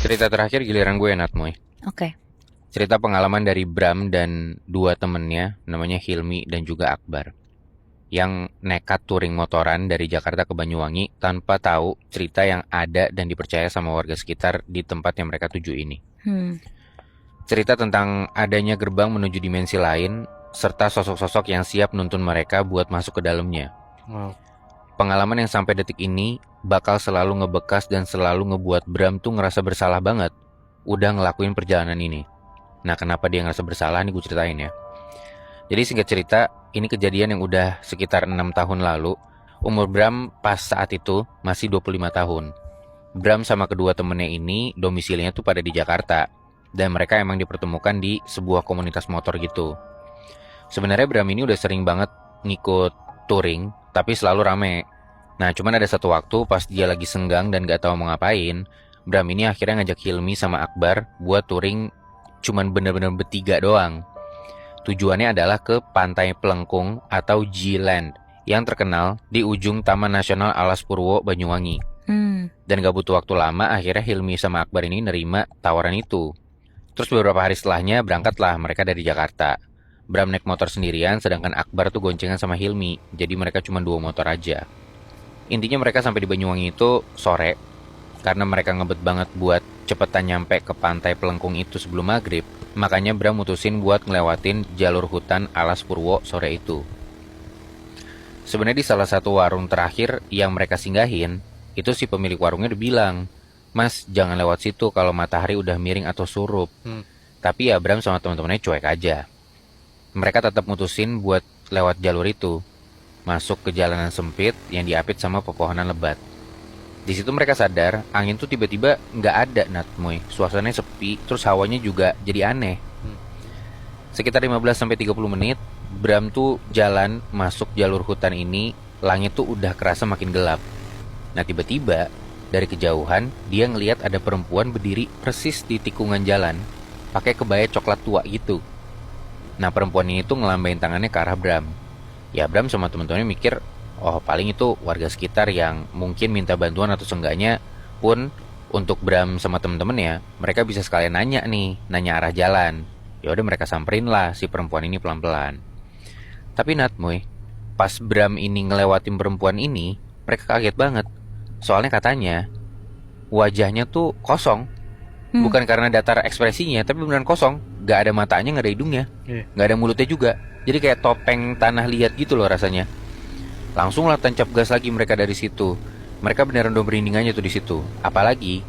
Cerita terakhir giliran gue Natmoy. Oke. Cerita pengalaman dari Bram dan dua temennya namanya Hilmi dan juga Akbar. Yang nekat touring motoran dari Jakarta ke Banyuwangi tanpa tahu cerita yang ada dan dipercaya sama warga sekitar di tempat yang mereka tuju ini. Hmm. Cerita tentang adanya gerbang menuju dimensi lain serta sosok-sosok yang siap nuntun mereka buat masuk ke dalamnya. Wow. Pengalaman yang sampai detik ini bakal selalu ngebekas dan selalu ngebuat Bram tuh ngerasa bersalah banget udah ngelakuin perjalanan ini. Nah, kenapa dia ngerasa bersalah nih gue ceritain ya. Jadi singkat cerita, ini kejadian yang udah sekitar 6 tahun lalu. Umur Bram pas saat itu masih 25 tahun. Bram sama kedua temennya ini domisilinya tuh pada di Jakarta. Dan mereka emang dipertemukan di sebuah komunitas motor gitu. Sebenarnya Bram ini udah sering banget ngikut touring, tapi selalu rame. Nah, cuman ada satu waktu pas dia lagi senggang dan gak tahu mau ngapain, Bram ini akhirnya ngajak Hilmi sama Akbar buat touring cuman bener-bener bertiga doang. Tujuannya adalah ke Pantai Pelengkung atau G-Land yang terkenal di ujung Taman Nasional Alas Purwo, Banyuwangi. Dan gak butuh waktu lama, akhirnya Hilmi sama Akbar ini nerima tawaran itu. Terus beberapa hari setelahnya berangkatlah mereka dari Jakarta. Bram naik motor sendirian, sedangkan Akbar tuh goncengan sama Hilmi. Jadi mereka cuma 2 motor aja. Intinya mereka sampai di Banyuwangi itu sore, karena mereka ngebet banget buat cepetan nyampe ke Pantai Pelengkung itu sebelum maghrib. Makanya Bram mutusin buat ngelewatin jalur hutan Alas Purwo sore itu. Sebenarnya di salah satu warung terakhir yang mereka singgahin, itu si pemilik warungnya udah bilang, "Mas, jangan lewat situ kalau matahari udah miring atau surup." Tapi ya Bram sama teman-temannya cuek aja. Mereka tetap mutusin buat lewat jalur itu, masuk ke jalanan sempit yang diapit sama pepohonan lebat. Di situ mereka sadar angin tuh tiba-tiba nggak ada, Natmoy. Suasananya sepi, terus hawanya juga jadi aneh. Sekitar 15-30 menit, Bram tuh jalan masuk jalur hutan ini, langit tuh udah kerasa makin gelap. Nah tiba-tiba dari kejauhan dia ngelihat ada perempuan berdiri persis di tikungan jalan, pakai kebaya coklat tua gitu. Nah perempuan ini tuh ngelambain tangannya ke arah Bram. Ya Bram sama teman-temannya mikir, oh paling itu warga sekitar yang mungkin minta bantuan atau seenggaknya pun untuk Bram sama temen-temennya, mereka bisa sekalian nanya nih, nanya arah jalan. Ya udah mereka samperin lah si perempuan ini pelan-pelan. Tapi Natmoy, pas Bram ini ngelewatin perempuan ini, mereka kaget banget. Soalnya katanya wajahnya tuh kosong. Bukan karena datar ekspresinya, tapi beneran kosong. Gak ada matanya, gak ada hidungnya, gak ada mulutnya juga. Jadi kayak topeng tanah liat gitu loh rasanya. Langsung lah tancap gas lagi mereka dari situ. Mereka beneran udah merinding aja tuh di situ. Apalagi